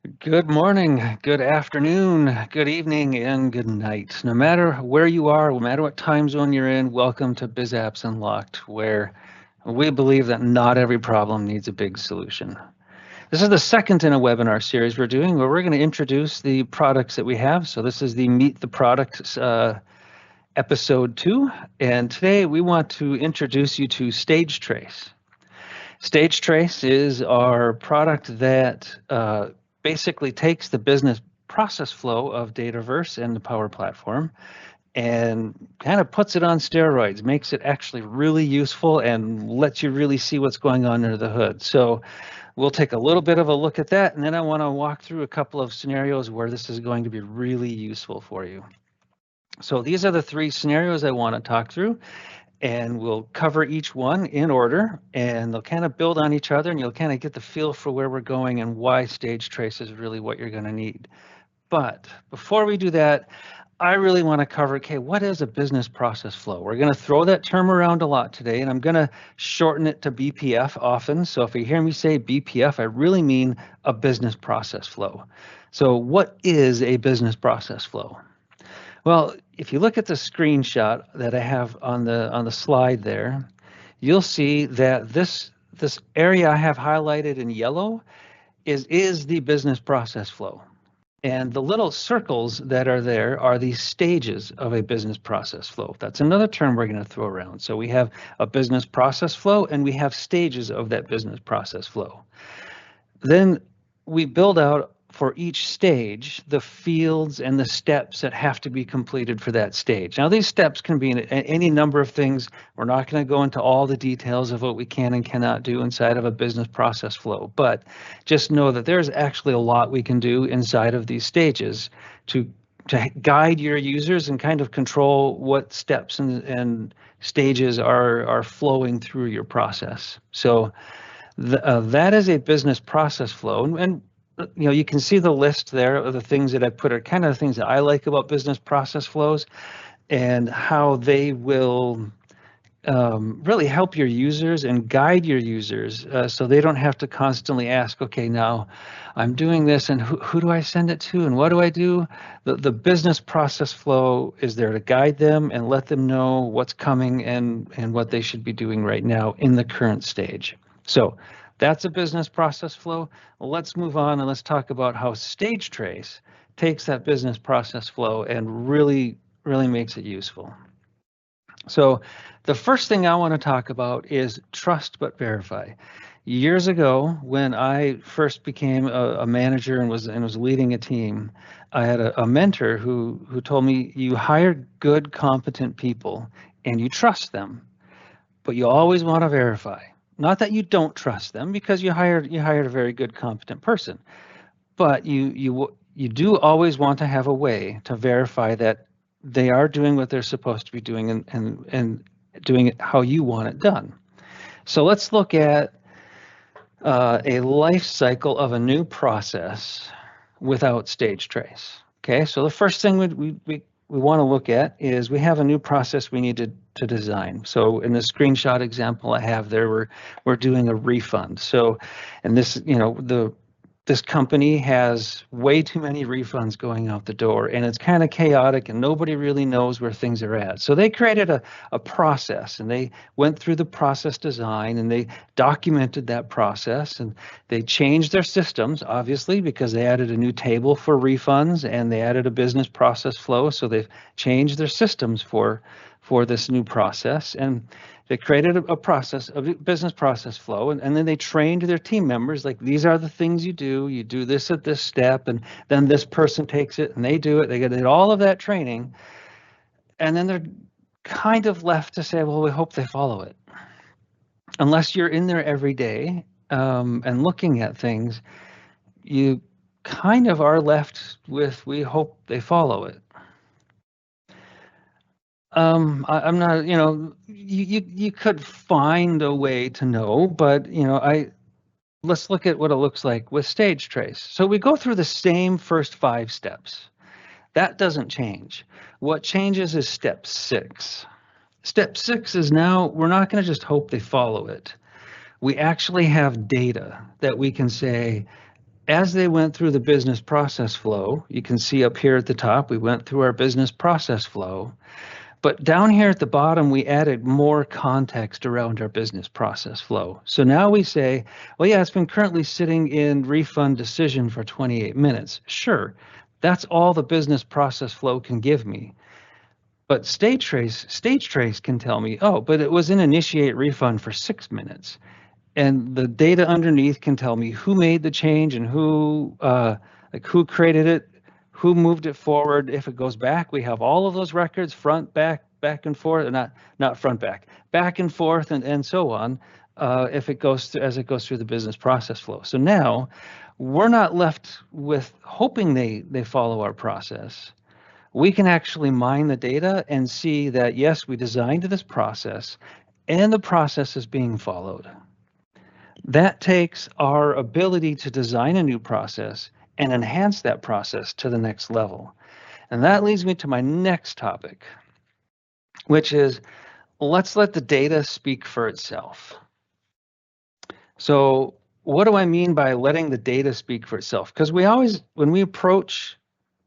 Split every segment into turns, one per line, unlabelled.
Good morning, good afternoon, good evening, and good night. No matter where you are, no matter what time zone you're in, welcome to Biz Apps Unlocked, where we believe that not every problem needs a big solution. This is the second in a webinar series we're doing where we're going to introduce the products that we have. So this is the Meet the Product episode 2, and today we want to introduce you to StageTrace. StageTrace is our product that basically takes the business process flow of Dataverse and the Power Platform and kind of puts it on steroids, makes it actually really useful and lets you really see what's going on under the hood. So we'll take a little bit of a look at that, and then I want to walk through a couple of scenarios where this is going to be really useful for you. So these are the 3 scenarios I want to talk through, and we'll cover each one in order, and they'll kind of build on each other, and you'll kind of get the feel for where we're going and why StageTrace is really what you're going to need. But before we do that, I really want to cover, okay, what is a business process flow? We're going to throw that term around a lot today, and I'm going to shorten it to BPF often. So if you hear me say BPF, I really mean a business process flow. So what is a business process flow? Well, if you look at the screenshot that I have on the slide there, you'll see that this area I have highlighted in yellow is the business process flow. And the little circles that are there are the stages of a business process flow. That's another term we're going to throw around. So we have a business process flow and we have stages of that business process flow. Then we build out for each stage the fields and the steps that have to be completed for that stage. Now, these steps can be in any number of things. We're not going to go into all the details of what we can and cannot do inside of a business process flow, but just know that there's actually a lot we can do inside of these stages to guide your users and kind of control what steps and stages are flowing through your process. So that is a business process flow, and you can see the list there of the things that I put are kind of the things that I like about business process flows and how they will really help your users and guide your users so they don't have to constantly ask, okay, now I'm doing this and who do I send it to and what do I do? The business process flow is there to guide them and let them know what's coming and what they should be doing right now in the current stage. So that's a business process flow. Well, let's move on and let's talk about how StageTrace takes that business process flow and really makes it useful. So the first thing I want to talk about is trust but verify. Years ago, when I first became a manager and was leading a team, I had a mentor who told me you hire good, competent people and you trust them, but you always want to verify. Not that you don't trust them because you hired a very good, competent person, but you do always want to have a way to verify that they are doing what they're supposed to be doing and doing it how you want it done. So let's look at a life cycle of a new process without StageTrace. Okay, so the first thing we want to look at is we have a new process we need to design. So in the screenshot example I have there, we're doing a refund. So, and this, this company has way too many refunds going out the door and it's kind of chaotic and nobody really knows where things are at. So they created a process and they went through the process design and they documented that process and they changed their systems, obviously, because they added a new table for refunds and they added a business process flow. So they've changed their systems for this new process. And they created a process, a business process flow, and then they trained their team members, like, these are the things you do this at this step, and then this person takes it and they do it. They get all of that training, and then they're kind of left to say, well, we hope they follow it. Unless you're in there every day and looking at things, you kind of are left with, we hope they follow it. I'm not, you could find a way to know, but let's look at what it looks like with StageTrace. So we go through the same first 5 steps. That doesn't change. What changes is step 6. Step 6 is now we're not going to just hope they follow it. We actually have data that we can say, as they went through the business process flow, you can see up here at the top, we went through our business process flow. But down here at the bottom, we added more context around our business process flow. So now we say, well, yeah, it's been currently sitting in refund decision for 28 minutes. Sure, that's all the business process flow can give me. But StageTrace can tell me, oh, but it was in initiate refund for 6 minutes. And the data underneath can tell me who made the change and who created it, who moved it forward. If it goes back, we have all of those records, front, back and forth, not front, back and forth, and so on. If it goes through, as it goes through the business process flow. So now we're not left with hoping they follow our process. We can actually mine the data and see that, yes, we designed this process and the process is being followed. That takes our ability to design a new process and enhance that process to the next level. And that leads me to my next topic, which is let's let the data speak for itself. So what do I mean by letting the data speak for itself? Because we always, when we approach,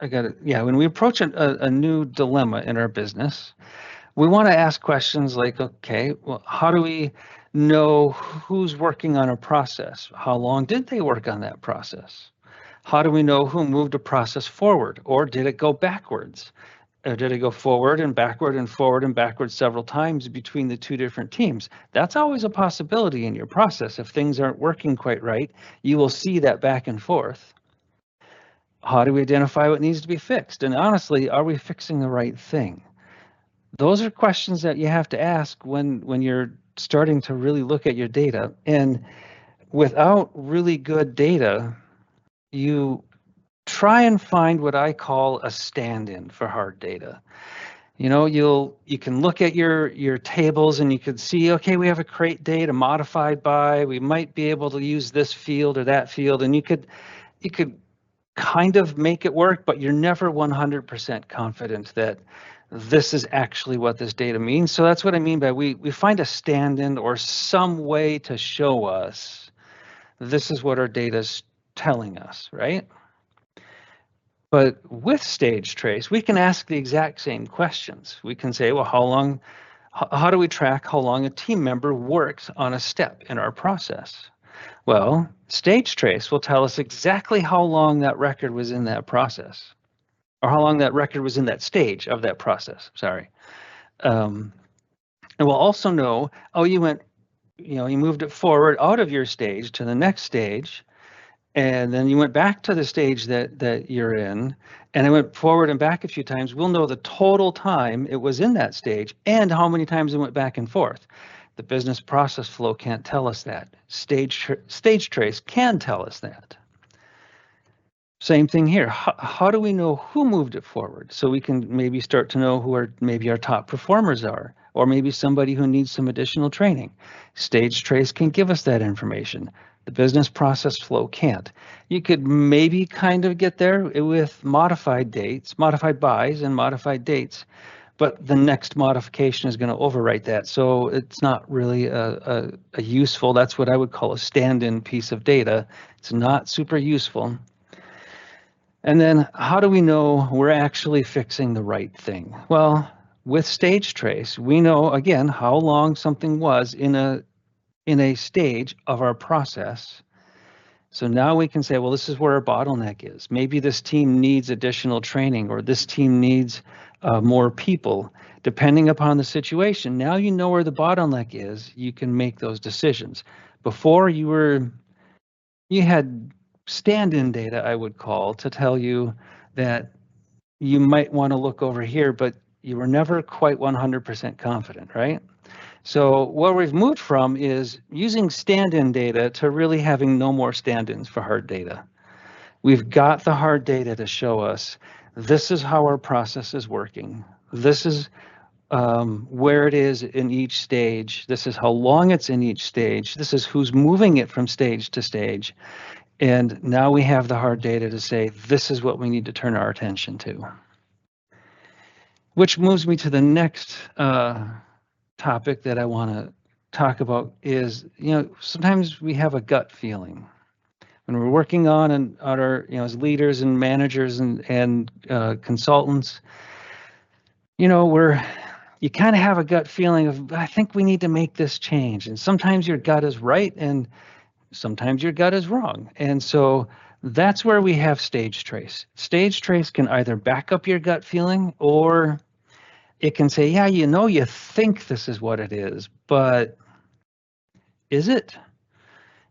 when we approach a new dilemma in our business, we want to ask questions like, okay, well, how do we know who's working on a process? How long did they work on that process? How do we know who moved a process forward, or did it go backwards? Or did it go forward and forward and backward several times between the two different teams? That's always a possibility in your process. If things aren't working quite right, you will see that back and forth. How do we identify what needs to be fixed? And honestly, are we fixing the right thing? Those are questions that you have to ask when you're starting to really look at your data. And without really good data, you try and find what I call a stand-in for hard data. You know, you can look at your tables and you could see, okay, we have a crate date, a modified by, we might be able to use this field or that field, and you could kind of make it work, but you're never 100% confident that this is actually what this data means. So that's what I mean by we find a stand-in or some way to show us this is what our data is telling us, right? But with StageTrace, we can ask the exact same questions. We can say, well, how do we track how long a team member works on a step in our process? Well, StageTrace will tell us exactly how long that record was in that process, or how long that record was in that stage of that process, sorry. And we'll also know, oh, you moved it forward out of your stage to the next stage, and then you went back to the stage that you're in, and it went forward and back a few times. We'll know the total time it was in that stage and how many times it went back and forth. The business process flow can't tell us that. StageTrace can tell us that. Same thing here. How do we know who moved it forward? So we can maybe start to know who maybe our top performers are, or maybe somebody who needs some additional training. StageTrace can give us that information. The business process flow can't. You could maybe kind of get there with modified buys and modified dates, but the next modification is going to overwrite that. So it's not really a useful, that's what I would call a stand-in piece of data. It's not super useful. And then how do we know we're actually fixing the right thing? Well, with StageTrace, we know, again, how long something was in a stage of our process. So now we can say, well, this is where our bottleneck is. Maybe this team needs additional training, or this team needs more people, depending upon the situation. Now you know where the bottleneck is. You can make those decisions. Before you had stand-in data, I would call, to tell you that you might want to look over here, but you were never quite 100% confident, right? So what we've moved from is using stand-in data to really having no more stand-ins for hard data. We've got the hard data to show us this is how our process is working. This is where it is in each stage. This is how long it's in each stage. This is who's moving it from stage to stage. And now we have the hard data to say, this is what we need to turn our attention to. Which moves me to the next topic that I want to talk about is, sometimes we have a gut feeling. when we're working on our, as leaders and managers and consultants, you kind of have a gut feeling of, I think we need to make this change. And sometimes your gut is right and sometimes your gut is wrong. And so that's where we have StageTrace. StageTrace can either back up your gut feeling, or it can say, yeah, you think this is what it is, but is it?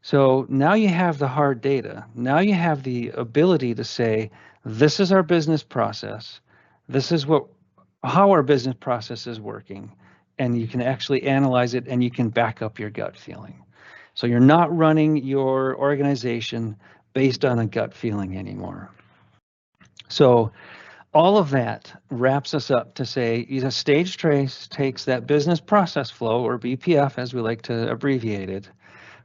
So now you have the hard data. Now you have the ability to say, this is our business process. This is how our business process is working. And you can actually analyze it and you can back up your gut feeling. So you're not running your organization based on a gut feeling anymore. So all of that wraps us up to say, StageTrace takes that business process flow, or BPF as we like to abbreviate it,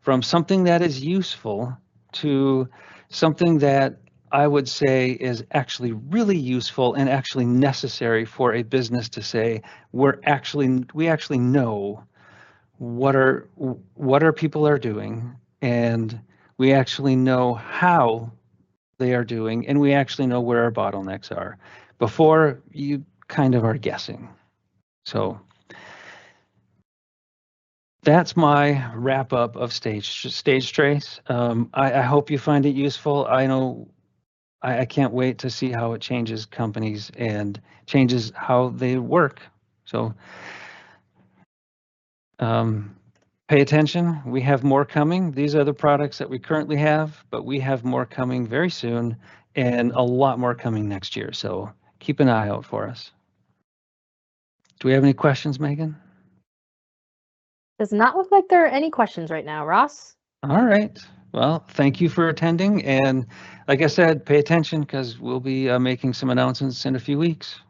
from something that is useful to something that I would say is actually really useful and actually necessary for a business to say, we actually know what our people are doing, and we actually know how they are doing, and we actually know where our bottlenecks are. Before, you kind of are guessing. So that's my wrap up of StageTrace. I hope you find it useful. I know I can't wait to see how it changes companies and changes how they work. So pay attention. We have more coming. These are the products that we currently have, but we have more coming very soon and a lot more coming next year. So keep an eye out for us. Do we have any questions, Megan?
Does not look like there are any questions right now, Ross.
All right. Well, thank you for attending. And like I said, pay attention because we'll be making some announcements in a few weeks.